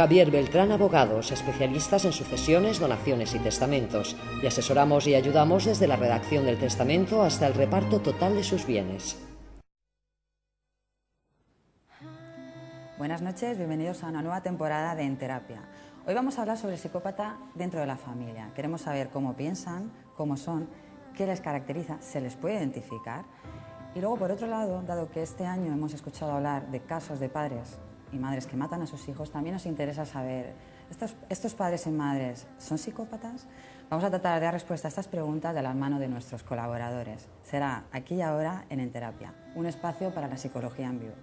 Javier Beltrán Abogados, especialistas en sucesiones, donaciones y testamentos. Y asesoramos y ayudamos desde la redacción del testamento hasta el reparto total de sus bienes. Buenas noches, bienvenidos a una nueva temporada de En Terapia. Hoy vamos a hablar sobre el psicópata dentro de la familia. Queremos saber cómo piensan, cómo son, qué les caracteriza, se les puede identificar. Y luego, por otro lado, dado que este año hemos escuchado hablar de casos de padres y madres que matan a sus hijos, también nos interesa saber, ¿estos padres y madres son psicópatas? Vamos a tratar de dar respuesta a estas preguntas de la mano de nuestros colaboradores. Será aquí y ahora en Terapia, un espacio para la psicología en vivo.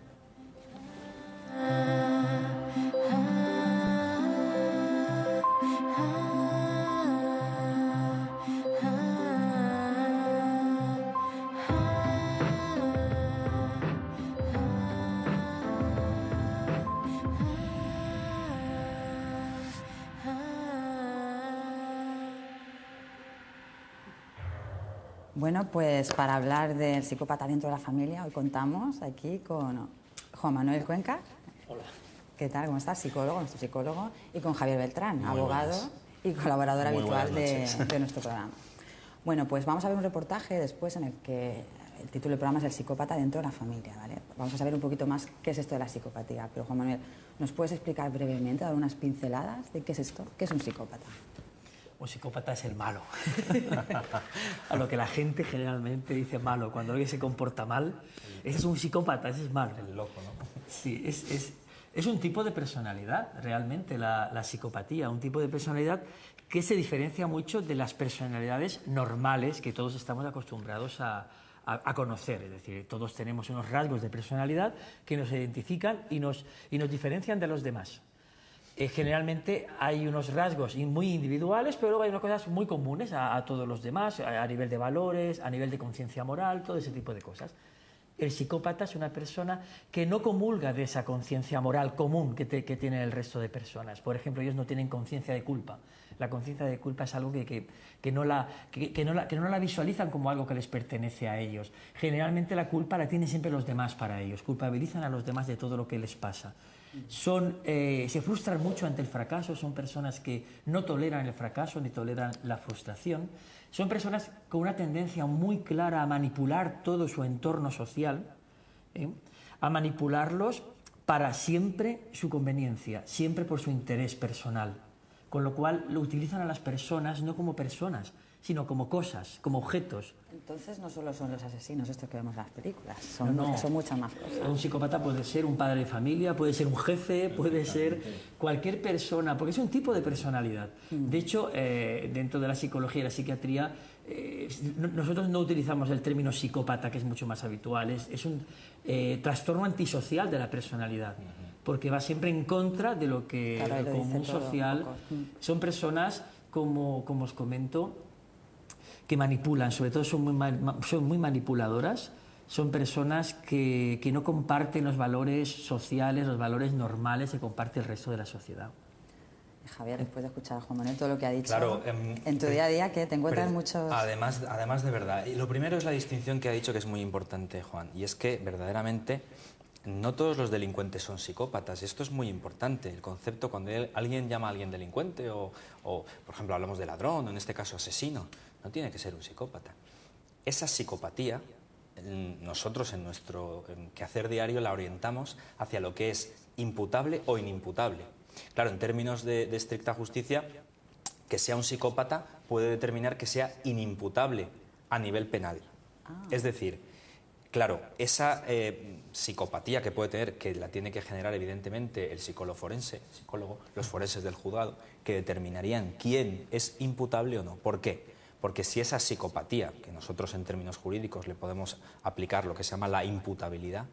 Bueno, pues para hablar del psicópata dentro de la familia, hoy contamos aquí con Juan Manuel Cuenca. Hola. ¿Qué tal? ¿Cómo estás? Psicólogo, nuestro psicólogo. Y con Javier Beltrán, abogado y colaborador habitual de nuestro programa. Bueno, pues vamos a ver un reportaje después en el que el título del programa es El psicópata dentro de la familia, ¿vale? Vamos a saber un poquito más qué es esto de la psicopatía. Pero Juan Manuel, ¿nos puedes explicar brevemente, dar unas pinceladas de qué es esto? ¿Qué es un psicópata? Un psicópata es el malo. A lo que la gente generalmente dice malo. Cuando alguien se comporta mal, ese es un psicópata, ese es malo. El loco, ¿no? Sí, es un tipo de personalidad, realmente, la psicopatía. Un tipo de personalidad que se diferencia mucho de las personalidades normales que todos estamos acostumbrados a conocer. Es decir, todos tenemos unos rasgos de personalidad que nos identifican y nos diferencian de los demás. Generalmente hay unos rasgos muy individuales, pero luego hay unas cosas muy comunes a todos los demás, a nivel de valores, a nivel de conciencia moral, todo ese tipo de cosas. El psicópata es una persona que no comulga de esa conciencia moral común que tiene el resto de personas. Por ejemplo, ellos no tienen conciencia de culpa. La conciencia de culpa es algo que no la visualizan como algo que les pertenece a ellos. Generalmente la culpa la tienen siempre los demás para ellos. Culpabilizan a los demás de todo lo que les pasa. Se frustran mucho ante el fracaso, son personas que no toleran el fracaso ni toleran la frustración. Son personas con una tendencia muy clara a manipular todo su entorno social, a manipularlos para siempre su conveniencia, siempre por su interés personal. Con lo cual lo utilizan a las personas no como personas, sino como cosas, como objetos. Entonces no solo son los asesinos estos que vemos en las películas, son muchas más cosas. Un psicópata puede ser un padre de familia, puede ser un jefe, puede ser cualquier persona, porque es un tipo de personalidad. De hecho, dentro de la psicología y la psiquiatría, nosotros no utilizamos el término psicópata, que es mucho más habitual, es un trastorno antisocial de la personalidad, porque va siempre en contra de lo que el común social. Son personas, como os comento, que manipulan, sobre todo son muy manipuladoras, son personas que no comparten los valores sociales, los valores normales que comparte el resto de la sociedad. Javier, después de escuchar a Juan Manuel todo lo que ha dicho, claro, en tu día a día, que te encuentras muchos... Además de verdad, y lo primero es la distinción que ha dicho que es muy importante, Juan, y es que verdaderamente no todos los delincuentes son psicópatas. Esto es muy importante, el concepto cuando alguien llama a alguien delincuente o, por ejemplo, hablamos de ladrón, o en este caso asesino, no tiene que ser un psicópata. Esa psicopatía, nosotros en nuestro quehacer diario la orientamos hacia lo que es imputable o inimputable. Claro, en términos de estricta justicia, que sea un psicópata puede determinar que sea inimputable a nivel penal. Es decir, claro, esa psicopatía que puede tener, que la tiene que generar evidentemente el psicólogo forense, los forenses del juzgado, que determinarían quién es imputable o no. ¿Por qué? Porque si esa psicopatía, que nosotros en términos jurídicos le podemos aplicar lo que se llama la imputabilidad,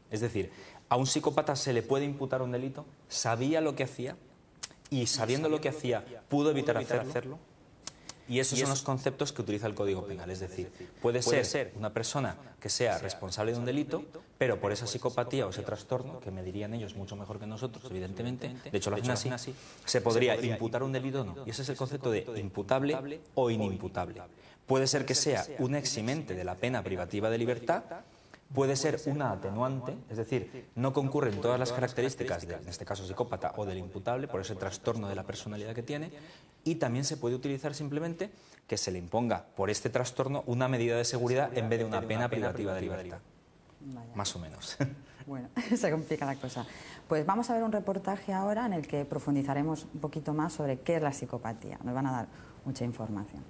es decir, a un psicópata se le puede imputar un delito, sabía lo que hacía y sabiendo lo que hacía pudo evitar hacerlo. Y esos son los conceptos que utiliza el Código Penal. Es decir, puede ser una persona que sea responsable de un delito, pero por esa psicopatía o ese trastorno, que me dirían ellos mucho mejor que nosotros, evidentemente, de hecho lo hacen así, se podría imputar un delito o no. Y ese es el concepto de imputable o inimputable. Puede ser que sea un eximente de la pena privativa de libertad, puede ser una atenuante, es decir, no concurren todas las características, en este caso psicópata o del imputable, por ese trastorno de la personalidad que tiene, y también se puede utilizar simplemente que se le imponga por este trastorno una medida de seguridad en vez de una pena privativa de libertad. Vaya. Más o menos. Bueno, se complica la cosa. Pues vamos a ver un reportaje ahora en el que profundizaremos un poquito más sobre qué es la psicopatía. Nos van a dar mucha información.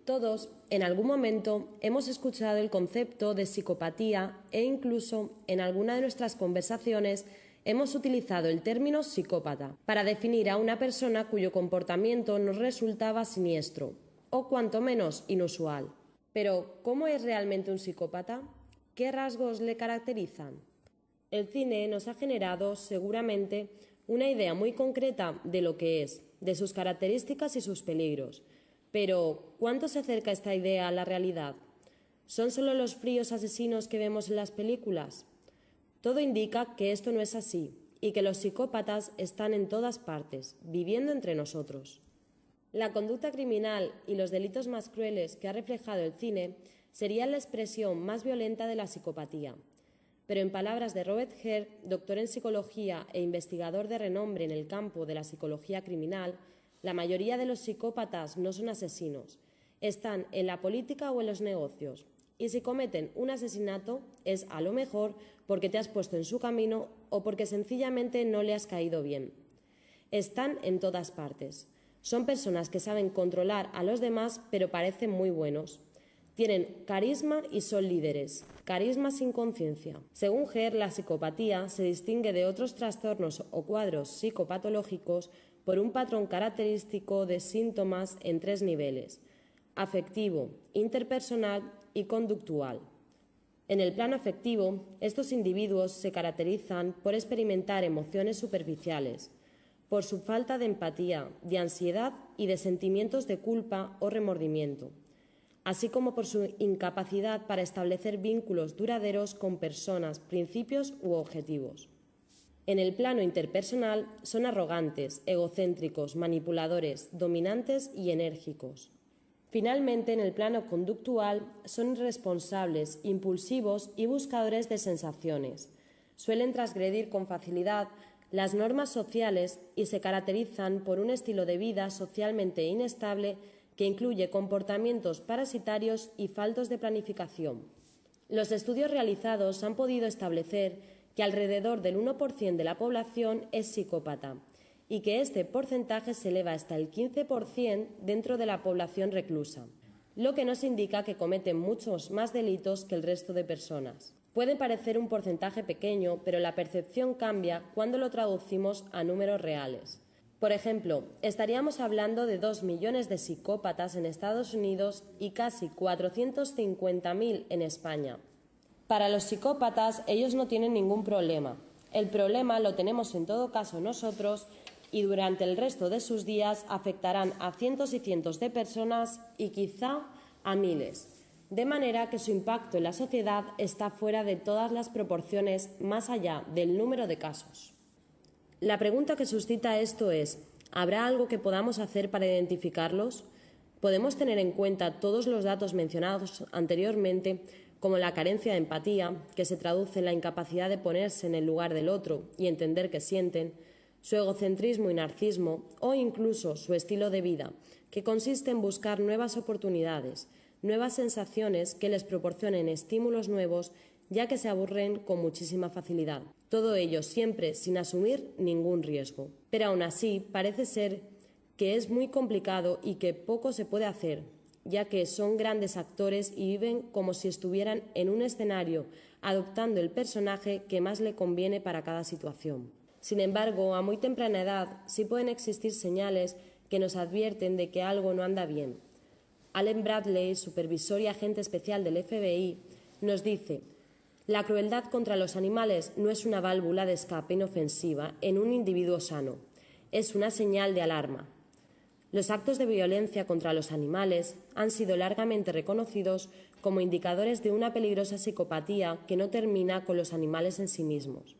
Todos, en algún momento, hemos escuchado el concepto de psicopatía e incluso en alguna de nuestras conversaciones hemos utilizado el término psicópata para definir a una persona cuyo comportamiento nos resultaba siniestro o cuanto menos inusual. Pero, ¿cómo es realmente un psicópata? ¿Qué rasgos le caracterizan? El cine nos ha generado, seguramente, una idea muy concreta de lo que es, de sus características y sus peligros. Pero, ¿cuánto se acerca esta idea a la realidad? ¿Son solo los fríos asesinos que vemos en las películas? Todo indica que esto no es así y que los psicópatas están en todas partes, viviendo entre nosotros. La conducta criminal y los delitos más crueles que ha reflejado el cine serían la expresión más violenta de la psicopatía. Pero en palabras de Robert Hare, doctor en psicología e investigador de renombre en el campo de la psicología criminal, la mayoría de los psicópatas no son asesinos, están en la política o en los negocios, y si cometen un asesinato es a lo mejor porque te has puesto en su camino o porque sencillamente no le has caído bien. Están en todas partes. Son personas que saben controlar a los demás pero parecen muy buenos. Tienen carisma y son líderes. Carisma sin conciencia. Según Hare, la psicopatía se distingue de otros trastornos o cuadros psicopatológicos por un patrón característico de síntomas en 3 niveles: afectivo, interpersonal y conductual. En el plano afectivo, estos individuos se caracterizan por experimentar emociones superficiales, por su falta de empatía, de ansiedad y de sentimientos de culpa o remordimiento, así como por su incapacidad para establecer vínculos duraderos con personas, principios u objetivos. En el plano interpersonal son arrogantes, egocéntricos, manipuladores, dominantes y enérgicos. Finalmente, en el plano conductual son irresponsables, impulsivos y buscadores de sensaciones. Suelen transgredir con facilidad las normas sociales y se caracterizan por un estilo de vida socialmente inestable que incluye comportamientos parasitarios y faltos de planificación. Los estudios realizados han podido establecer que alrededor del 1% de la población es psicópata y que este porcentaje se eleva hasta el 15% dentro de la población reclusa, lo que nos indica que cometen muchos más delitos que el resto de personas. Puede parecer un porcentaje pequeño, pero la percepción cambia cuando lo traducimos a números reales. Por ejemplo, estaríamos hablando de 2 millones de psicópatas en Estados Unidos y casi 450.000 en España. Para los psicópatas, ellos no tienen ningún problema. El problema lo tenemos en todo caso nosotros y durante el resto de sus días afectarán a cientos y cientos de personas y quizá a miles. De manera que su impacto en la sociedad está fuera de todas las proporciones más allá del número de casos. La pregunta que suscita esto es: ¿habrá algo que podamos hacer para identificarlos? ¿Podemos tener en cuenta todos los datos mencionados anteriormente, como la carencia de empatía, que se traduce en la incapacidad de ponerse en el lugar del otro y entender qué sienten, su egocentrismo y narcismo o incluso su estilo de vida, que consiste en buscar nuevas oportunidades, nuevas sensaciones que les proporcionen estímulos nuevos, ya que se aburren con muchísima facilidad. Todo ello siempre sin asumir ningún riesgo. Pero aún así parece ser que es muy complicado y que poco se puede hacer, ya que son grandes actores y viven como si estuvieran en un escenario, adoptando el personaje que más le conviene para cada situación. Sin embargo, a muy temprana edad sí pueden existir señales que nos advierten de que algo no anda bien. Allen Bradley, supervisor y agente especial del FBI, nos dice: la crueldad contra los animales no es una válvula de escape inofensiva en un individuo sano, es una señal de alarma. Los actos de violencia contra los animales han sido largamente reconocidos como indicadores de una peligrosa psicopatía que no termina con los animales en sí mismos.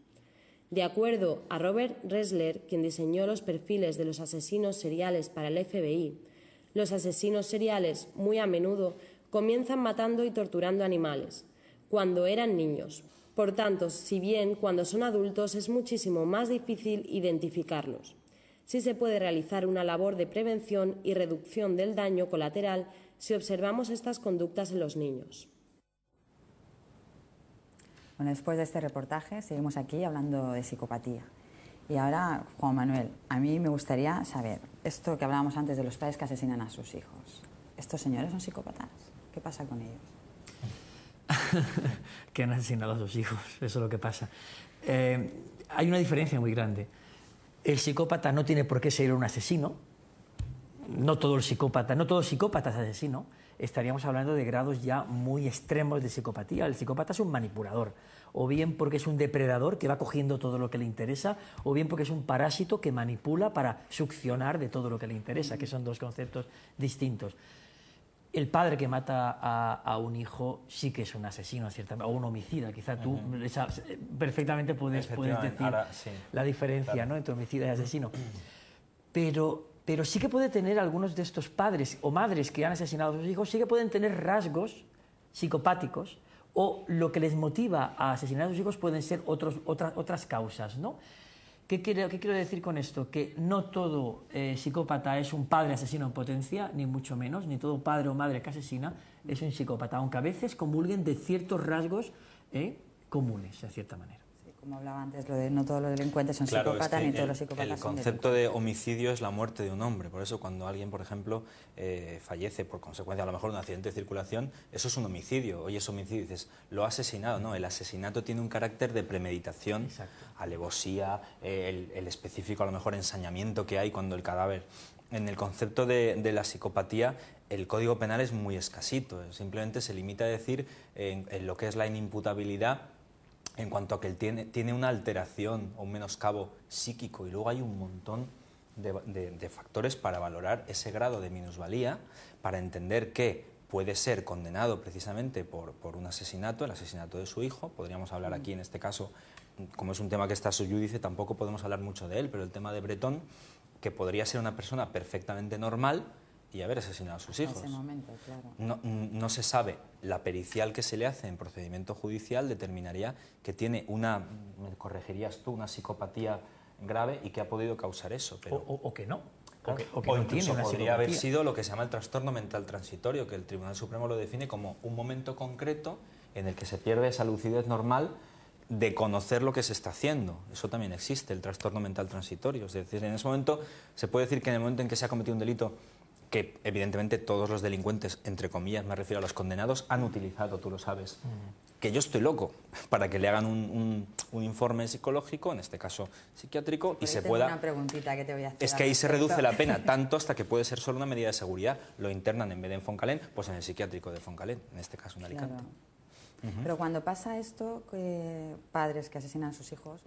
De acuerdo a Robert Ressler, quien diseñó los perfiles de los asesinos seriales para el FBI, los asesinos seriales muy a menudo comienzan matando y torturando animales, cuando eran niños. Por tanto, si bien cuando son adultos es muchísimo más difícil identificarlos, sí se puede realizar una labor de prevención y reducción del daño colateral si observamos estas conductas en los niños. Bueno, después de este reportaje seguimos aquí hablando de psicopatía. Y ahora, Juan Manuel, a mí me gustaría saber, esto que hablábamos antes de los padres que asesinan a sus hijos, ¿estos señores son psicópatas? ¿Qué pasa con ellos? Que han asesinado a sus hijos, eso es lo que pasa. Hay una diferencia muy grande. El psicópata no tiene por qué ser un asesino, no todo psicópata es asesino. Estaríamos hablando de grados ya muy extremos de psicopatía. El psicópata es un manipulador, o bien porque es un depredador que va cogiendo todo lo que le interesa, o bien porque es un parásito que manipula para succionar de todo lo que le interesa, que son dos conceptos distintos. El padre que mata a un hijo sí que es un asesino, ciertamente, o un homicida. Quizá tú perfectamente puedes decir ahora, sí, la diferencia, claro, ¿no?, entre homicida y asesino. Pero sí que puede tener algunos de estos padres o madres que han asesinado a sus hijos, sí que pueden tener rasgos psicopáticos, o lo que les motiva a asesinar a sus hijos pueden ser otras causas, ¿no? ¿Qué quiero decir con esto? Que no todo psicópata es un padre asesino en potencia, ni mucho menos, ni todo padre o madre que asesina es un psicópata, aunque a veces comulguen de ciertos rasgos comunes, de cierta manera. Sí, como hablaba antes, lo de no todos los delincuentes son psicópatas, ni todos los psicópatas son delincuentes. El concepto de homicidio es la muerte de un hombre, por eso cuando alguien, por ejemplo, fallece por consecuencia a lo mejor de un accidente de circulación, eso es un homicidio. Oye, es homicidio, dices, lo ha asesinado. No, el asesinato tiene un carácter de premeditación, exacto, alevosía, el específico a lo mejor ensañamiento que hay cuando el cadáver... En el concepto de la psicopatía, el Código Penal es muy escasito, simplemente se limita a decir en lo que es la inimputabilidad en cuanto a que él tiene una alteración o un menoscabo psíquico, y luego hay un montón de factores para valorar ese grado de minusvalía, para entender que puede ser condenado precisamente por un asesinato, el asesinato de su hijo. Podríamos hablar aquí en este caso, como es un tema que está sub iudice, tampoco podemos hablar mucho de él, pero el tema de Bretón, que podría ser una persona perfectamente normal y haber asesinado a sus hijos. En ese momento, claro. No se sabe, la pericial que se le hace en procedimiento judicial determinaría que tiene una, me corregirías tú, una psicopatía grave y que ha podido causar eso. Pero, o que no. Claro, o que no incluso tiene una podría haber psicopatía. sido lo que se llama el trastorno mental transitorio, que el Tribunal Supremo lo define como un momento concreto en el que se pierde esa lucidez normal de conocer lo que se está haciendo. Eso también existe, el trastorno mental transitorio. Es decir, en ese momento, se puede decir que en el momento en que se ha cometido un delito, que evidentemente todos los delincuentes, entre comillas, me refiero a los condenados, han utilizado, tú lo sabes, que yo estoy loco, para que le hagan un informe psicológico, en este caso psiquiátrico, y se pueda... Una preguntita que te voy a hacer. Es que ahí se reduce la pena tanto hasta que puede ser solo una medida de seguridad. Lo internan en vez de en Foncalén, pues en el psiquiátrico de Foncalén, en este caso en Alicante. Claro. Pero cuando pasa esto, padres que asesinan a sus hijos,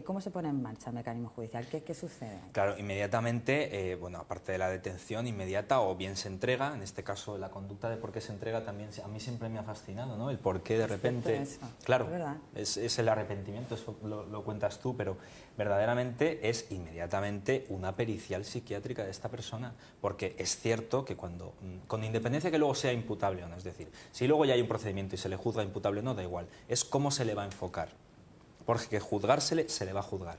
¿cómo se pone en marcha el mecanismo judicial? ¿Qué sucede? Claro, inmediatamente, bueno, aparte de la detención inmediata, o bien se entrega, en este caso la conducta de por qué se entrega también, a mí siempre me ha fascinado, ¿no? El por qué de repente... Claro, es el arrepentimiento, eso lo cuentas tú, pero verdaderamente es inmediatamente una pericial psiquiátrica de esta persona, porque es cierto que cuando, con independencia que luego sea imputable o no, es decir, si luego ya hay un procedimiento y se le juzga imputable o no, da igual, es cómo se le va a enfocar. Porque juzgársele se le va a juzgar.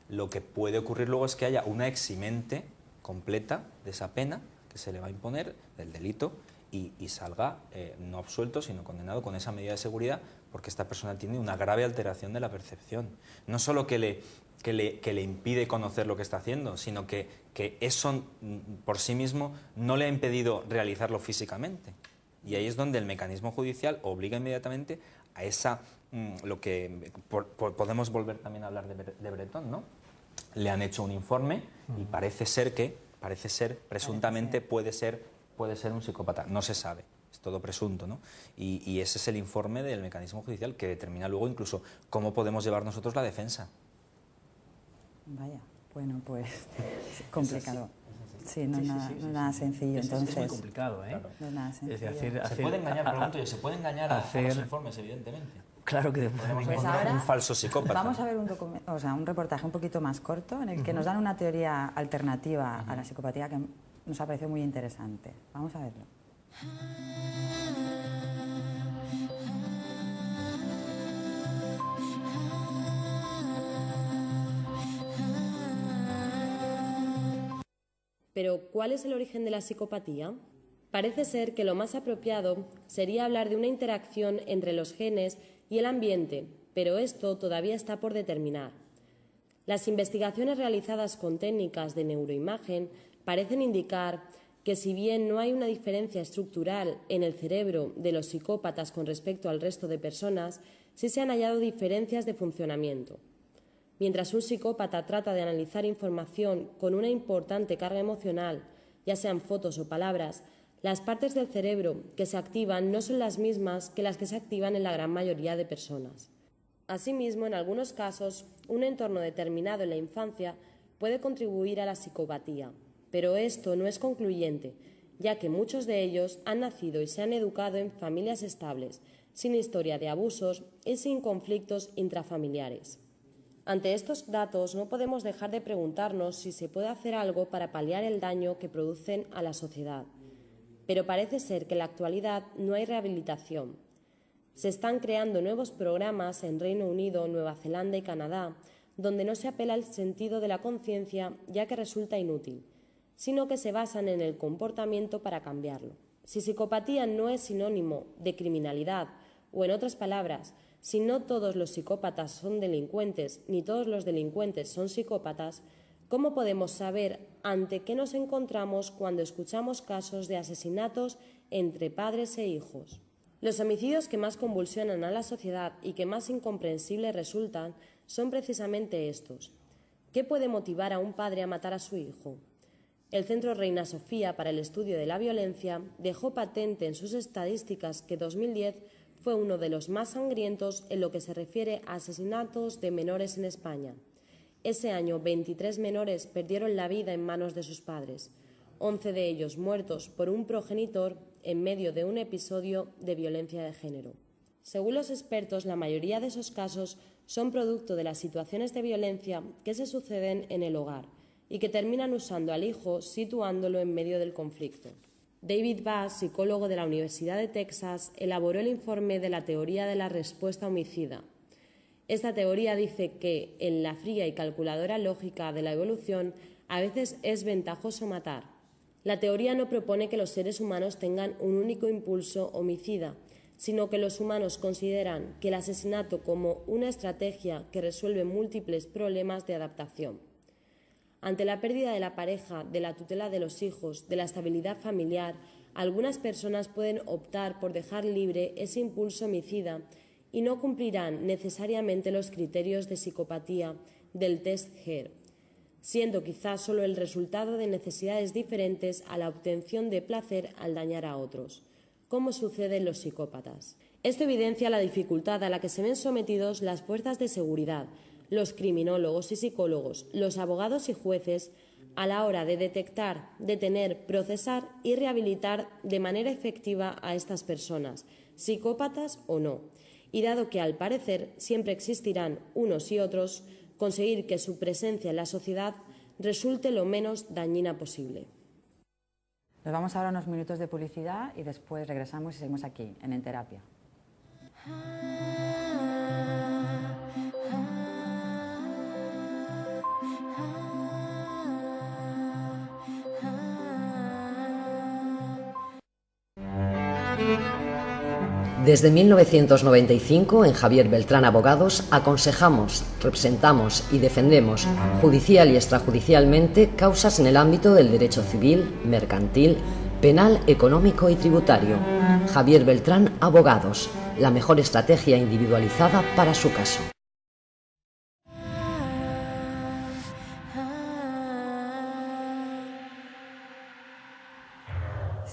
Lo que puede ocurrir luego es que haya una eximente completa de esa pena que se le va a imponer del delito y salga no absuelto, sino condenado con esa medida de seguridad, porque esta persona tiene una grave alteración de la percepción. No solo que le impide conocer lo que está haciendo, sino que eso por sí mismo no le ha impedido realizarlo físicamente. Y ahí es donde el mecanismo judicial obliga inmediatamente a esa... lo que podemos volver también a hablar de Bretón, ¿no? Le han hecho un informe y parece ser, presuntamente puede ser un psicópata. No se sabe, es todo presunto, ¿no? Y ese es el informe del mecanismo judicial que determina luego incluso cómo podemos llevar nosotros la defensa. Vaya, bueno, pues complicado. Sí, no es nada sencillo. Entonces, es muy complicado, ¿eh? Claro. No es nada sencillo. Se puede engañar, pregunto yo, se puede engañar a los informes, evidentemente. Claro que Podemos Pues encontrar ahora un falso psicópata. vamos a ver un reportaje un poquito más corto en el que nos dan una teoría alternativa a la psicopatía que nos ha parecido muy interesante. Vamos a verlo. Pero, ¿cuál es el origen de la psicopatía? Parece ser que lo más apropiado sería hablar de una interacción entre los genes y el ambiente, pero esto todavía está por determinar. Las investigaciones realizadas con técnicas de neuroimagen parecen indicar que si bien no hay una diferencia estructural en el cerebro de los psicópatas con respecto al resto de personas, sí se han hallado diferencias de funcionamiento. Mientras un psicópata trata de analizar información con una importante carga emocional, ya sean fotos o palabras, las partes del cerebro que se activan no son las mismas que las que se activan en la gran mayoría de personas. Asimismo, en algunos casos, un entorno determinado en la infancia puede contribuir a la psicopatía, pero esto no es concluyente, ya que muchos de ellos han nacido y se han educado en familias estables, sin historia de abusos y sin conflictos intrafamiliares. Ante estos datos no podemos dejar de preguntarnos si se puede hacer algo para paliar el daño que producen a la sociedad. Pero parece ser que en la actualidad no hay rehabilitación. Se están creando nuevos programas en Reino Unido, Nueva Zelanda y Canadá, donde no se apela al sentido de la conciencia ya que resulta inútil, sino que se basan en el comportamiento para cambiarlo. Si psicopatía no es sinónimo de criminalidad, o en otras palabras, si no todos los psicópatas son delincuentes ni todos los delincuentes son psicópatas, ¿cómo podemos saber ante qué nos encontramos cuando escuchamos casos de asesinatos entre padres e hijos? Los homicidios que más convulsionan a la sociedad y que más incomprensibles resultan son precisamente estos. ¿Qué puede motivar a un padre a matar a su hijo? El Centro Reina Sofía para el Estudio de la Violencia dejó patente en sus estadísticas que 2010 fue uno de los más sangrientos en lo que se refiere a asesinatos de menores en España. Ese año, 23 menores perdieron la vida en manos de sus padres, 11 de ellos muertos por un progenitor en medio de un episodio de violencia de género. Según los expertos, la mayoría de esos casos son producto de las situaciones de violencia que se suceden en el hogar y que terminan usando al hijo situándolo en medio del conflicto. David Bass, psicólogo de la Universidad de Texas, elaboró el informe de la teoría de la respuesta homicida. Esta teoría dice que, en la fría y calculadora lógica de la evolución, a veces es ventajoso matar. La teoría no propone que los seres humanos tengan un único impulso homicida, sino que los humanos consideran que el asesinato como una estrategia que resuelve múltiples problemas de adaptación. Ante la pérdida de la pareja, de la tutela de los hijos, de la estabilidad familiar, algunas personas pueden optar por dejar libre ese impulso homicida y no cumplirán necesariamente los criterios de psicopatía del test Hare, siendo quizás solo el resultado de necesidades diferentes a la obtención de placer al dañar a otros, como sucede en los psicópatas. Esto evidencia la dificultad a la que se ven sometidos las fuerzas de seguridad, los criminólogos y psicólogos, los abogados y jueces, a la hora de detectar, detener, procesar y rehabilitar de manera efectiva a estas personas, psicópatas o no. Y dado que, al parecer, siempre existirán unos y otros, conseguir que su presencia en la sociedad resulte lo menos dañina posible. Nos vamos ahora a unos minutos de publicidad y después regresamos y seguimos aquí, en Terapia. Desde 1995, en Javier Beltrán Abogados, aconsejamos, representamos y defendemos judicial y extrajudicialmente causas en el ámbito del derecho civil, mercantil, penal, económico y tributario. Javier Beltrán Abogados, la mejor estrategia individualizada para su caso.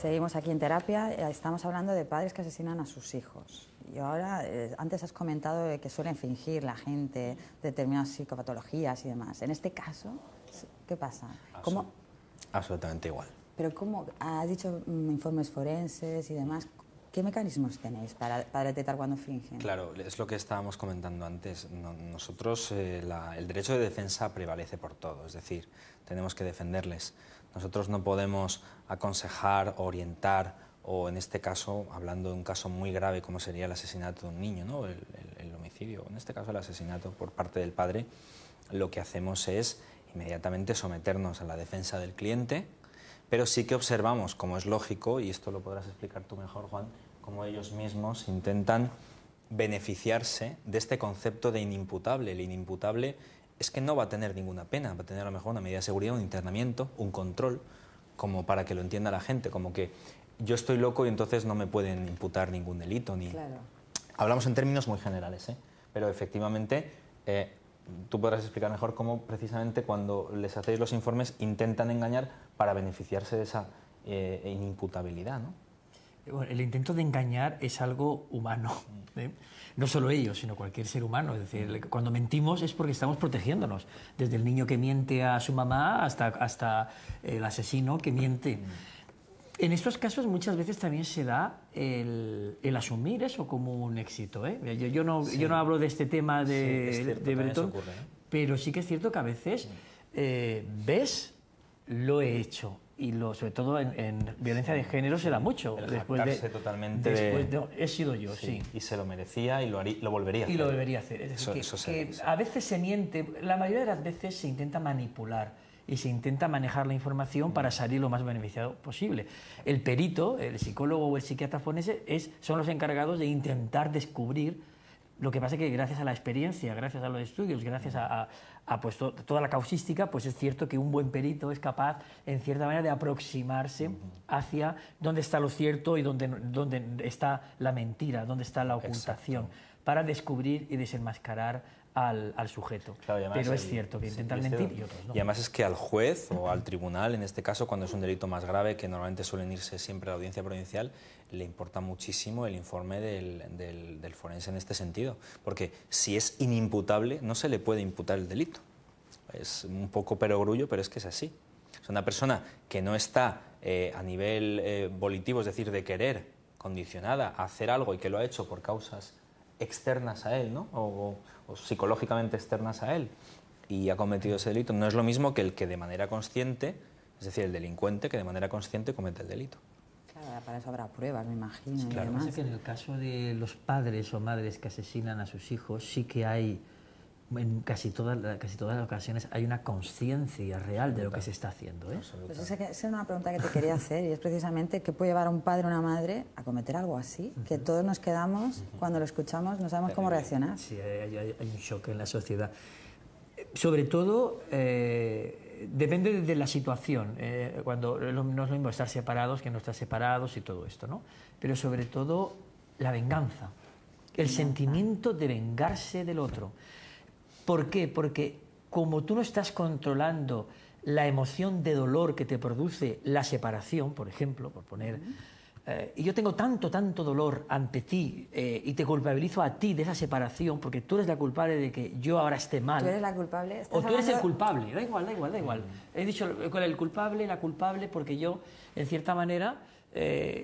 Seguimos aquí en Terapia, estamos hablando de padres que asesinan a sus hijos. Y ahora, antes has comentado que suelen fingir la gente determinadas psicopatologías y demás. En este caso, ¿qué pasa? Absolutamente igual. Pero ¿cómo? Has dicho informes forenses y demás. ¿Qué mecanismos tenéis para detectar cuando fingen? Claro, es lo que estábamos comentando antes. Nosotros, el derecho de defensa prevalece por todo, es decir, tenemos que defenderles. Nosotros no podemos aconsejar, orientar, o en este caso, hablando de un caso muy grave como sería el asesinato de un niño, ¿no? el homicidio, en este caso el asesinato por parte del padre, lo que hacemos es inmediatamente someternos a la defensa del cliente, pero sí que observamos, como es lógico, y esto lo podrás explicar tú mejor, Juan, cómo ellos mismos intentan beneficiarse de este concepto de inimputable. El inimputable es que no va a tener ninguna pena, va a tener a lo mejor una medida de seguridad, un internamiento, un control, como para que lo entienda la gente, como que yo estoy loco y entonces no me pueden imputar ningún delito. Claro. Hablamos en términos muy generales, pero efectivamente tú podrás explicar mejor cómo precisamente cuando les hacéis los informes intentan engañar para beneficiarse de esa inimputabilidad, ¿no? Bueno, el intento de engañar es algo humano, ¿eh? No solo ellos, sino cualquier ser humano. Es decir, cuando mentimos es porque estamos protegiéndonos, desde el niño que miente a su mamá hasta el asesino que miente. En estos casos muchas veces también se da el asumir eso como un éxito, ¿eh? Yo no hablo de este tema de Bretón, pero sí que es cierto que a veces ves, lo he hecho. Y sobre todo en violencia de género se da mucho. Totalmente he sido yo, sí. Y se lo merecía y lo volvería a hacer. Y lo volvería a hacer. Es decir, que a veces se miente, la mayoría de las veces se intenta manipular y se intenta manejar la información para salir lo más beneficiado posible. El perito, el psicólogo o el psiquiatra forense son los encargados de intentar descubrir. Lo que pasa es que gracias a la experiencia, gracias a los estudios, gracias a pues, toda la causística, pues es cierto que un buen perito es capaz, en cierta manera, de aproximarse hacia dónde está lo cierto y dónde está la mentira, dónde está la ocultación, para descubrir y desenmascarar al sujeto. Claro, pero es cierto que intentan mentir y otros no. Y además es que al juez o al tribunal, en este caso, cuando es un delito más grave, que normalmente suelen irse siempre a la audiencia provincial, le importa muchísimo el informe del forense en este sentido, porque si es inimputable, no se le puede imputar el delito. Es un poco perogrullo, pero es que es así. Es una persona que no está a nivel volitivo, es decir, de querer, condicionada a hacer algo y que lo ha hecho por causas externas a él, ¿no? o psicológicamente externas a él, y ha cometido ese delito, no es lo mismo que el que de manera consciente, es decir, el delincuente que de manera consciente comete el delito. Claro, para eso habrá pruebas, me imagino. Claro, pasa que en el caso de los padres o madres que asesinan a sus hijos, sí que hay, en casi todas las ocasiones, hay una conciencia real de lo que se está haciendo, ¿eh? Pues esa es una pregunta que te quería hacer, y es precisamente qué puede llevar a un padre o una madre a cometer algo así, que todos nos quedamos, cuando lo escuchamos, no sabemos cómo reaccionar. Sí, hay un shock en la sociedad. Sobre todo, depende de la situación, cuando no es lo mismo estar separados que no estar separados y todo esto, ¿no? Pero sobre todo, la venganza, el sentimiento de vengarse del otro. ¿Por qué? Porque como tú no estás controlando la emoción de dolor que te produce la separación, por ejemplo, por poner... y yo tengo tanto dolor ante ti y te culpabilizo a ti de esa separación porque tú eres la culpable de que yo ahora esté mal. ¿Tú eres la culpable? O tú eres el culpable. Da igual. He dicho el culpable, la culpable, porque yo, en cierta manera,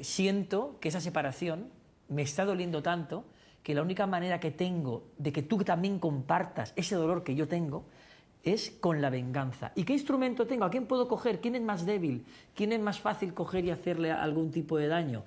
siento que esa separación me está doliendo tanto que la única manera que tengo de que tú también compartas ese dolor que yo tengo es con la venganza. ¿Y qué instrumento tengo? ¿A quién puedo coger? ¿Quién es más débil? ¿Quién es más fácil coger y hacerle algún tipo de daño?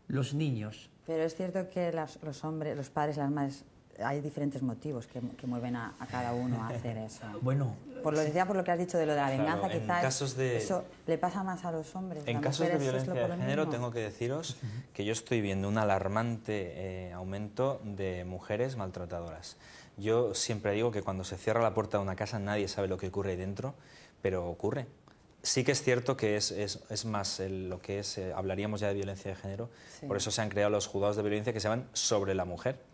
Los niños. Pero es cierto que los hombres, los padres, las madres, hay diferentes motivos que mueven a cada uno a hacer eso. Bueno, por lo que has dicho de lo de la venganza, claro, quizás eso le pasa más a los hombres. En casos de violencia de género tengo que deciros que yo estoy viendo un alarmante aumento de mujeres maltratadoras. Yo siempre digo que cuando se cierra la puerta de una casa nadie sabe lo que ocurre ahí dentro, pero ocurre. Sí que es cierto que es más lo que es, hablaríamos ya de violencia de género, sí. Por eso se han creado los juzgados de violencia que se llaman sobre la mujer.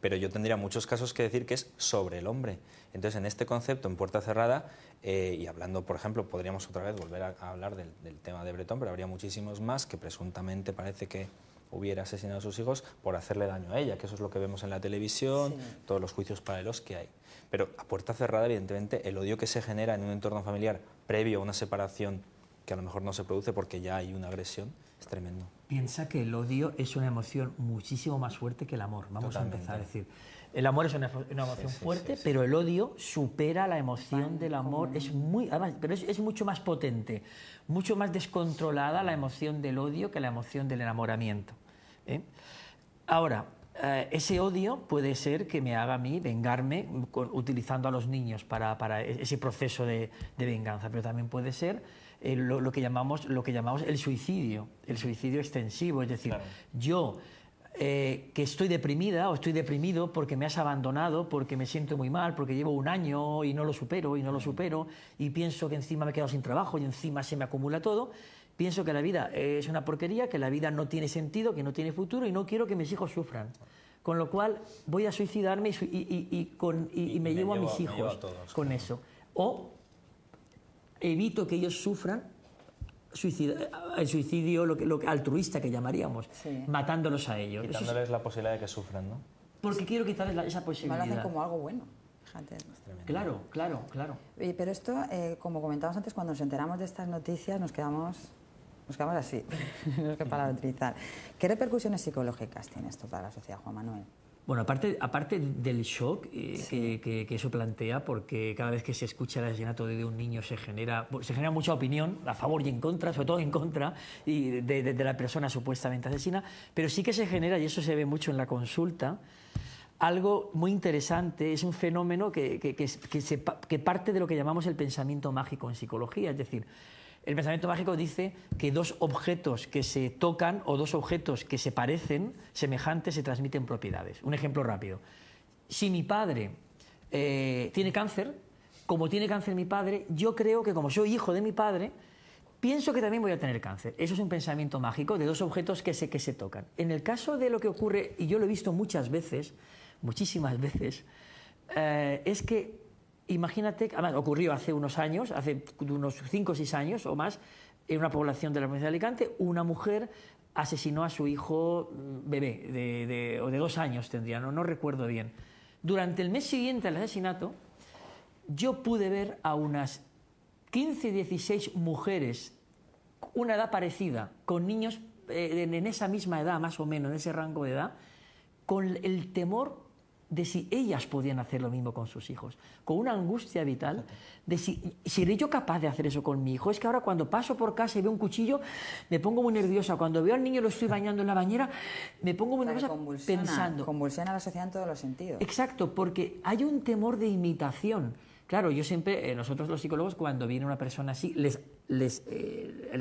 Pero yo tendría muchos casos que decir que es sobre el hombre. Entonces, en este concepto, en puerta cerrada, y hablando, por ejemplo, podríamos otra vez volver a hablar del tema de Bretón, pero habría muchísimos más que presuntamente parece que hubiera asesinado a sus hijos por hacerle daño a ella, que eso es lo que vemos en la televisión, sí. Todos los juicios paralelos que hay. Pero a puerta cerrada, evidentemente, el odio que se genera en un entorno familiar previo a una separación, que a lo mejor no se produce porque ya hay una agresión, Es tremendo. Piensa que el odio es una emoción muchísimo más fuerte que el amor. Vamos Totalmente. a empezar a decir. El amor es una emoción fuerte, pero el odio supera la emoción del amor. Además, pero es mucho más potente, mucho más descontrolada la emoción del odio que la emoción del enamoramiento. Ahora, ese odio puede ser que me haga a mí vengarme utilizando a los niños para ese proceso de venganza, pero también puede ser lo que llamamos el suicidio extensivo, es decir, claro. Yo que estoy deprimida o estoy deprimido porque me has abandonado, porque me siento muy mal, porque llevo un año y no lo supero y pienso que encima me he quedado sin trabajo y encima se me acumula todo. Pienso que la vida es una porquería, que la vida no tiene sentido, que no tiene futuro y no quiero que mis hijos sufran. Con lo cual voy a suicidarme y me llevo a mis hijos con eso. O evito que ellos sufran el suicidio lo que altruista que llamaríamos, matándolos a ellos. Quitándoles la posibilidad de que sufran, ¿no? Porque quiero quitarles esa posibilidad. Lo hacen como algo bueno, fíjate. Claro. Pero esto, como comentábamos antes, cuando nos enteramos de estas noticias nos quedamos así, no sé qué palabra utilizar. ¿Qué repercusiones psicológicas tiene esto para la sociedad, Juan Manuel? Bueno, aparte del shock que eso plantea, porque cada vez que se escucha el asesinato de un niño se genera mucha opinión, a favor y en contra, sobre todo en contra de la persona supuestamente asesina, pero sí que se genera, y eso se ve mucho en la consulta, algo muy interesante, es un fenómeno que parte de lo que llamamos el pensamiento mágico en psicología, es decir, el pensamiento mágico dice que dos objetos que se tocan o dos objetos que se parecen, semejantes, se transmiten propiedades. Un ejemplo rápido. Si mi padre tiene cáncer, como tiene cáncer mi padre, yo creo que como soy hijo de mi padre, pienso que también voy a tener cáncer. Eso es un pensamiento mágico de dos objetos que se tocan. En el caso de lo que ocurre, y yo lo he visto muchas veces, muchísimas veces, es que imagínate, además ocurrió hace unos años, hace unos 5 o 6 años o más, en una población de la provincia de Alicante, una mujer asesinó a su hijo bebé, de 2 años tendría, no recuerdo bien. Durante el mes siguiente al asesinato, yo pude ver a unas 15, 16 mujeres, una edad parecida, con niños en esa misma edad, más o menos, en ese rango de edad, con el temor de si ellas podían hacer lo mismo con sus hijos, con una angustia vital de si seré yo capaz de hacer eso con mi hijo. Es que ahora cuando paso por casa y veo un cuchillo me pongo muy nerviosa, cuando veo al niño lo estoy bañando en la bañera me pongo muy nerviosa pensando. Convulsiona la sociedad en todos los sentidos. Exacto, porque hay un temor de imitación. Claro, yo siempre, nosotros los psicólogos, cuando viene una persona así, les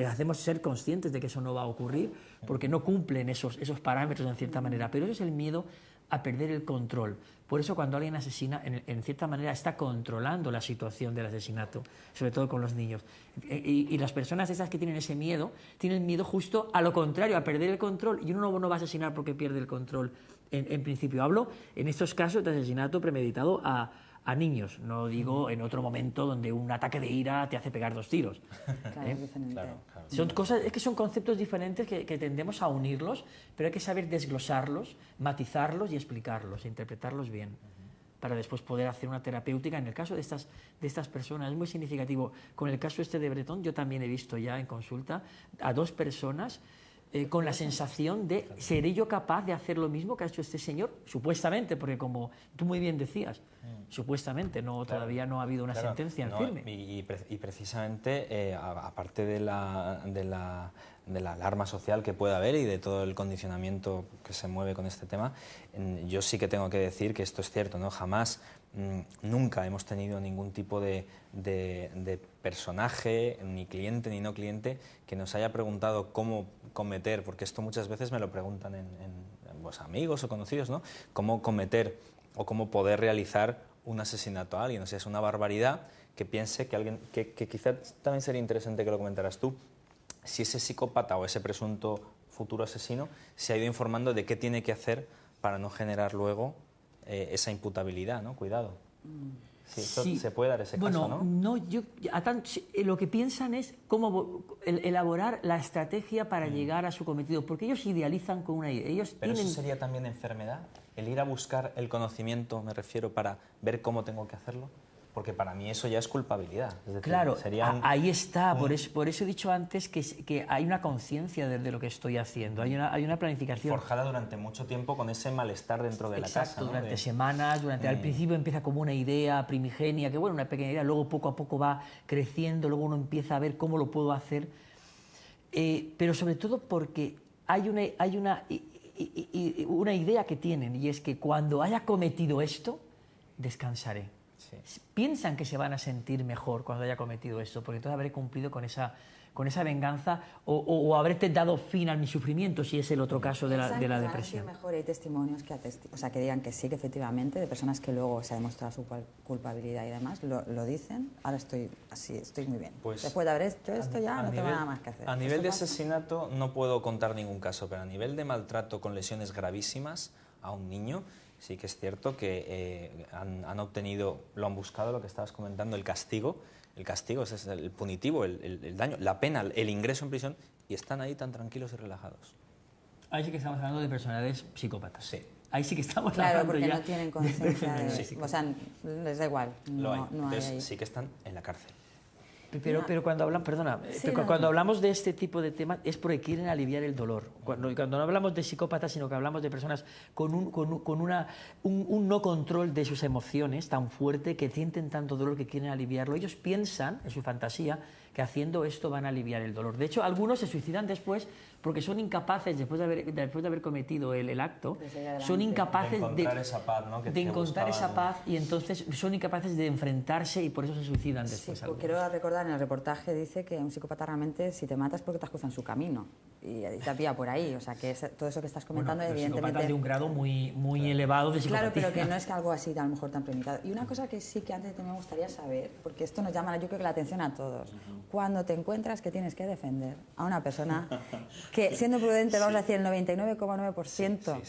hacemos ser conscientes de que eso no va a ocurrir, porque no cumplen esos parámetros en cierta manera, pero eso es el miedo a perder el control. Por eso cuando alguien asesina, en cierta manera está controlando la situación del asesinato, sobre todo con los niños. Y las personas esas que tienen ese miedo, tienen miedo justo a lo contrario, a perder el control. Y uno no va a asesinar porque pierde el control. En principio hablo, en estos casos, de asesinato premeditado a niños. No digo en otro momento donde un ataque de ira te hace pegar 2 tiros. Claro. Son cosas, es que son conceptos diferentes que tendemos a unirlos, pero hay que saber desglosarlos, matizarlos y explicarlos, interpretarlos bien, para después poder hacer una terapéutica. En el caso de estas personas es muy significativo. Con el caso de Bretón, yo también he visto ya en consulta a 2 personas con la sensación de ¿seré yo capaz de hacer lo mismo que ha hecho este señor? Supuestamente, porque como tú muy bien decías, supuestamente todavía no ha habido una sentencia en firme. Y precisamente, aparte de la alarma social que pueda haber y de todo el condicionamiento que se mueve con este tema, yo sí que tengo que decir que esto es cierto, ¿no? Jamás, nunca hemos tenido ningún tipo de personaje, ni cliente ni no cliente, que nos haya preguntado cómo cometer, porque esto muchas veces me lo preguntan en amigos o conocidos, ¿no? Cómo cometer o cómo poder realizar un asesinato a alguien. O sea, es una barbaridad que piense que alguien, que quizás también sería interesante que lo comentaras tú, si ese psicópata o ese presunto futuro asesino se ha ido informando de qué tiene que hacer para no generar luego esa imputabilidad, ¿no? Cuidado. Sí, se puede dar ese caso, ¿no? No, lo que piensan es cómo elaborar la estrategia para llegar a su cometido, porque ellos idealizan con una idea. Pero eso sería también enfermedad, el ir a buscar el conocimiento, me refiero, para ver cómo tengo que hacerlo. porque para mí eso ya es culpabilidad. Es decir, claro, ahí está, por eso he dicho antes que hay una conciencia de lo que estoy haciendo, hay una planificación. Forjada durante mucho tiempo con ese malestar dentro de la casa. Exacto, durante semanas, al principio empieza como una idea primigenia, que bueno, una pequeña idea, luego poco a poco va creciendo, luego uno empieza a ver cómo lo puedo hacer, pero sobre todo porque hay una idea que tienen, y es que cuando haya cometido esto, descansaré. Sí. Piensan que se van a sentir mejor cuando haya cometido esto, porque entonces habré cumplido con esa venganza o habré dado fin a mi sufrimiento, si es el otro caso de la depresión. Mejor hay testimonios que digan que sí, que efectivamente, de personas que luego se ha demostrado su culpabilidad y demás, lo dicen, ahora estoy así, estoy muy bien. Pues después de haber hecho esto ya no tengo nada más que hacer. A nivel de asesinato no puedo contar ningún caso, pero a nivel de maltrato con lesiones gravísimas a un niño, sí que es cierto que han obtenido, lo han buscado, lo que estabas comentando, el castigo. El castigo es el punitivo, el daño, la pena, el ingreso en prisión, y están ahí tan tranquilos y relajados. Ahí sí que estamos hablando de personalidades psicópatas. Sí. Ahí sí que estamos hablando ya... Claro, porque no tienen conciencia o sea, les da igual. Entonces sí que están en la cárcel. Pero cuando hablan, perdona, cuando hablamos de este tipo de temas es porque quieren aliviar el dolor. Cuando no hablamos de psicópatas, sino que hablamos de personas con un no control de sus emociones tan fuerte, que sienten tanto dolor que quieren aliviarlo. Ellos piensan, en su fantasía, que haciendo esto van a aliviar el dolor. De hecho, algunos se suicidan después porque son incapaces, después de haber cometido el acto, son incapaces de encontrar esa paz, ¿no? De encontrar esa paz, y entonces son incapaces de enfrentarse y por eso se suicidan después. Sí, quiero recordar, en el reportaje dice que un psicópata realmente, si te mata es porque te has cruzado en su camino y te pilla por ahí, o sea que todo eso que estás comentando, evidentemente... Psicópatas de un grado muy elevado de psicopatía. Claro, pero que no es que algo así a lo mejor tan premeditado. Y una cosa que sí que antes me gustaría saber, porque esto nos llama, yo creo que la atención a todos, cuando te encuentras que tienes que defender a una persona que, siendo prudente, vamos a decir el 99,9%,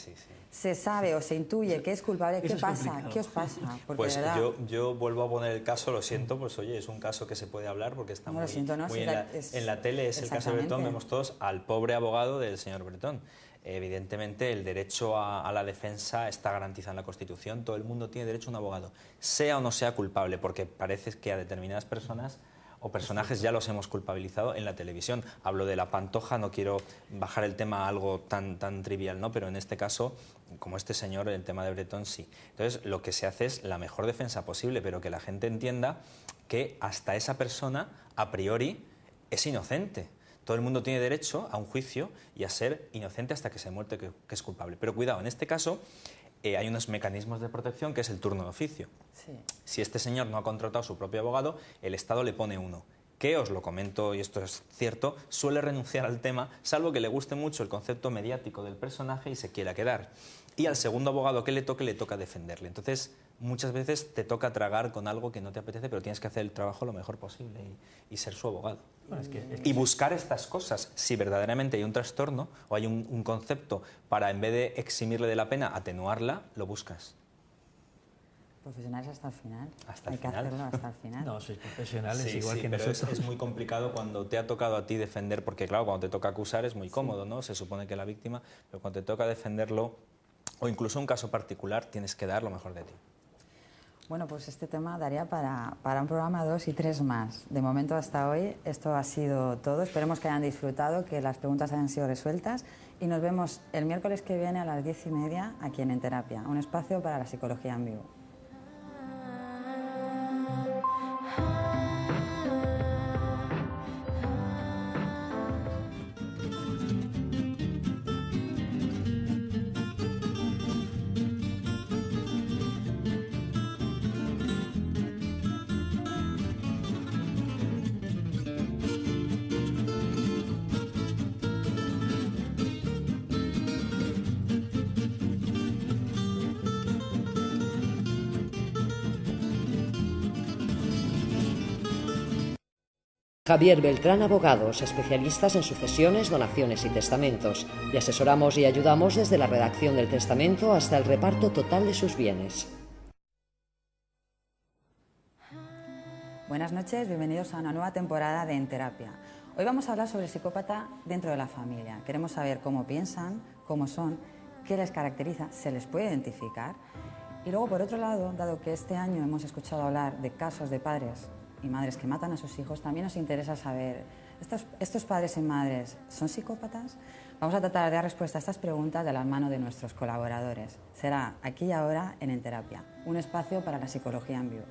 se sabe o se intuye que es culpable, ¿qué pasa? ¿Qué os pasa? Porque pues yo vuelvo a poner el caso, lo siento, pues oye, es un caso que se puede hablar porque está muy en la tele, es el caso de Bretón, vemos todos al pobre abogado del señor Bretón. Evidentemente el derecho a la defensa está garantizado en la Constitución, todo el mundo tiene derecho a un abogado, sea o no sea culpable, porque parece que a determinadas personas o personajes ya los hemos culpabilizado en la televisión. Hablo de la Pantoja, no quiero bajar el tema a algo tan trivial, ¿no? Pero en este caso, como este señor, el tema de Bretón, sí. Entonces, lo que se hace es la mejor defensa posible, pero que la gente entienda que hasta esa persona, a priori, es inocente. Todo el mundo tiene derecho a un juicio y a ser inocente hasta que se muestre que es culpable. Pero cuidado, en este caso hay unos mecanismos de protección que es el turno de oficio. Sí. Si este señor no ha contratado a su propio abogado, el Estado le pone uno, que, os lo comento y esto es cierto, suele renunciar al tema, salvo que le guste mucho el concepto mediático del personaje y se quiera quedar. Y al segundo abogado que le toca defenderle. Entonces, muchas veces te toca tragar con algo que no te apetece, pero tienes que hacer el trabajo lo mejor posible y ser su abogado. Bueno, y buscar estas cosas. Si verdaderamente hay un trastorno o hay un concepto para, en vez de eximirle de la pena, atenuarla, lo buscas. Profesionales hasta el final. Hay que hacerlo hasta el final. No, sois profesionales igual que pero nosotros. Es muy complicado cuando te ha tocado a ti defender, porque claro, cuando te toca acusar es muy cómodo, ¿no? Se supone que la víctima, pero cuando te toca defenderlo, o incluso un caso particular, tienes que dar lo mejor de ti. Bueno, pues este tema daría para un programa 2 y 3 más. De momento hasta hoy esto ha sido todo. Esperemos que hayan disfrutado, que las preguntas hayan sido resueltas y nos vemos el miércoles que viene a las 10:30 aquí en Terapia, un espacio para la psicología en vivo. Javier Beltrán Abogados, especialistas en sucesiones, donaciones y testamentos. Le asesoramos y ayudamos desde la redacción del testamento hasta el reparto total de sus bienes. Buenas noches, bienvenidos a una nueva temporada de En Terapia. Hoy vamos a hablar sobre el psicópata dentro de la familia. Queremos saber cómo piensan, cómo son, qué les caracteriza, se les puede identificar. Y luego, por otro lado, dado que este año hemos escuchado hablar de casos de padres y madres que matan a sus hijos, también nos interesa saber, ¿estos padres y madres son psicópatas? Vamos a tratar de dar respuesta a estas preguntas de la mano de nuestros colaboradores. Será aquí y ahora en Terapia, un espacio para la psicología en vivo.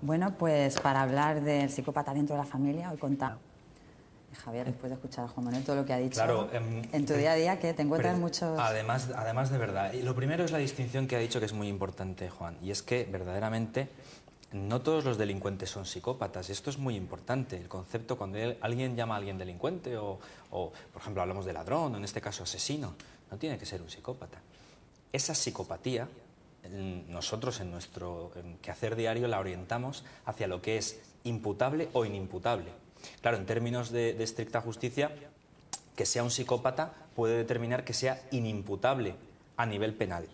Bueno, pues para hablar del psicópata dentro de la familia, hoy contamos. Javier, después de escuchar a Juan Manuel todo lo que ha dicho, claro, en tu día a día, que te encuentras muchos... Además de verdad, y lo primero es la distinción que ha dicho que es muy importante, Juan, y es que verdaderamente no todos los delincuentes son psicópatas. Esto es muy importante, el concepto cuando alguien llama a alguien delincuente o, por ejemplo, hablamos de ladrón o en este caso asesino, no tiene que ser un psicópata. Esa psicopatía, nosotros en nuestro quehacer diario la orientamos hacia lo que es imputable o inimputable. Claro, en términos de estricta justicia, que sea un psicópata puede determinar que sea inimputable a nivel penal.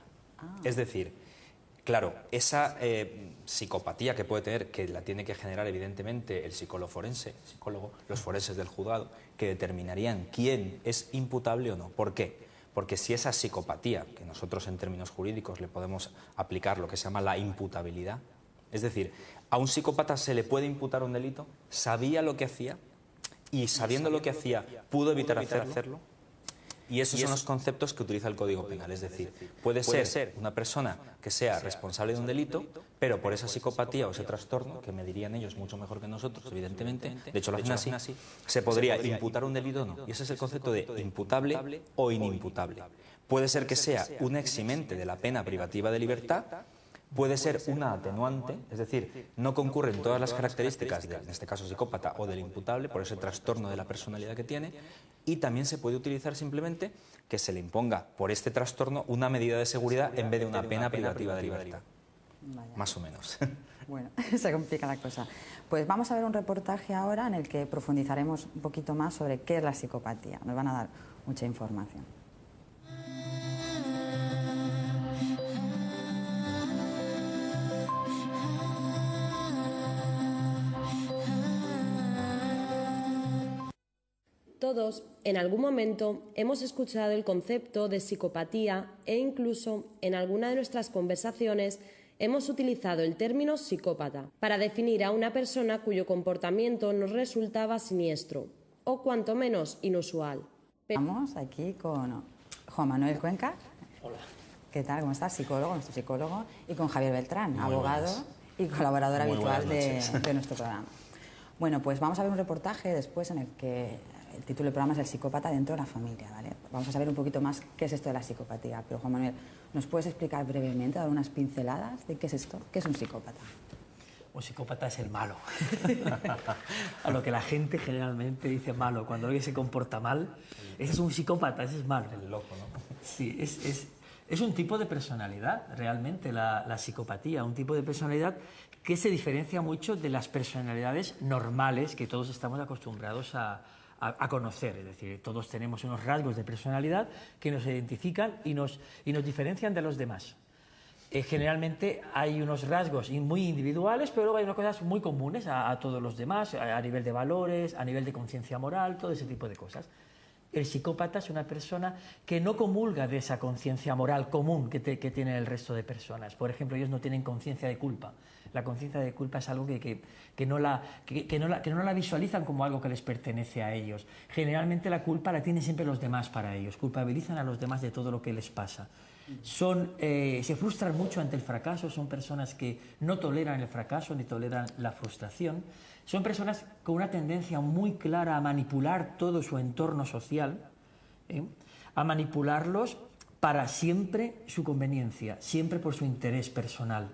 Es decir, claro, esa psicopatía que puede tener, que la tiene que generar evidentemente el psicólogo forense, los forenses del juzgado, que determinarían quién es imputable o no. ¿Por qué? Porque si esa psicopatía, que nosotros en términos jurídicos le podemos aplicar lo que se llama la imputabilidad, es decir, a un psicópata se le puede imputar un delito, sabía lo que hacía y sabiendo lo que hacía pudo evitar hacerlo. Y esos son los conceptos que utiliza el Código Penal. Es decir, puede ser una persona que sea responsable de un delito, pero por esa psicopatía o ese trastorno, que me dirían ellos mucho mejor que nosotros, evidentemente, de hecho lo hacen así, se podría imputar un delito o no. Y ese es el concepto de imputable o inimputable. Puede ser que sea un eximente de la pena privativa de libertad, puede ser una atenuante, es decir, no concurren todas las características de, en este caso, psicópata o del imputable, por ese trastorno de la personalidad que tiene, y también se puede utilizar simplemente que se le imponga por este trastorno una medida de seguridad en vez de una pena privativa de libertad. Vaya. Más o menos. Bueno, se complica la cosa. Pues vamos a ver un reportaje ahora en el que profundizaremos un poquito más sobre qué es la psicopatía. Nos van a dar mucha información. Todos, en algún momento, hemos escuchado el concepto de psicopatía e incluso en alguna de nuestras conversaciones hemos utilizado el término psicópata para definir a una persona cuyo comportamiento nos resultaba siniestro o cuanto menos inusual. Estamos aquí con Juan Manuel Cuenca. Hola. ¿Qué tal? ¿Cómo estás? Psicólogo, nuestro psicólogo. Y con Javier Beltrán, abogado y colaborador habitual de nuestro programa. Bueno, pues vamos a ver un reportaje después en el que el título del programa es El psicópata dentro de la familia, ¿vale? Vamos a saber un poquito más qué es esto de la psicopatía. Pero, Juan Manuel, ¿nos puedes explicar brevemente, dar unas pinceladas de qué es esto? ¿Qué es un psicópata? Un psicópata es el malo. A lo que la gente generalmente dice malo. Cuando alguien se comporta mal, ese es un psicópata, ese es malo. El loco, ¿no? Sí, es un tipo de personalidad, realmente, la psicopatía. Un tipo de personalidad que se diferencia mucho de las personalidades normales que todos estamos acostumbrados a conocer. Es decir, todos tenemos unos rasgos de personalidad que nos identifican y nos diferencian de los demás. Generalmente hay unos rasgos muy individuales, pero luego hay unas cosas muy comunes a todos los demás, a nivel de valores, a nivel de conciencia moral, todo ese tipo de cosas. El psicópata es una persona que no comulga de esa conciencia moral común que tiene el resto de personas. Por ejemplo, ellos no tienen conciencia de culpa. La conciencia de culpa es algo que no la visualizan como algo que les pertenece a ellos. Generalmente la culpa la tienen siempre los demás para ellos. Culpabilizan a los demás de todo lo que les pasa. Se frustran mucho ante el fracaso, son personas que no toleran el fracaso ni toleran la frustración. Son personas con una tendencia muy clara a manipular todo su entorno social, a manipularlos para siempre su conveniencia, siempre por su interés personal.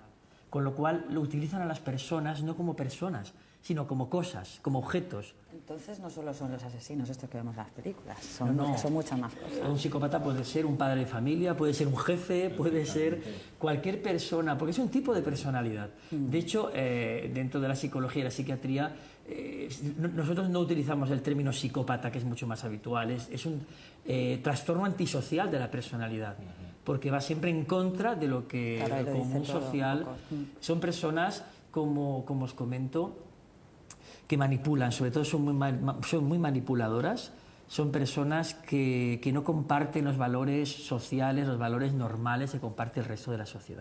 Con lo cual lo utilizan a las personas no como personas, sino como cosas, como objetos. Entonces no solo son los asesinos estos que vemos en las películas, No, no. son muchas más cosas. Un psicópata puede ser un padre de familia, puede ser un jefe, puede ser cualquier persona, porque es un tipo de personalidad. De hecho, dentro de la psicología y la psiquiatría, nosotros no utilizamos el término psicópata, que es mucho más habitual, es un trastorno antisocial de la personalidad, porque va siempre en contra de lo que Claro, el común social. Son personas, como os comento, que manipulan, sobre todo son muy manipuladoras, son personas que no comparten los valores sociales, los valores normales que comparte el resto de la sociedad.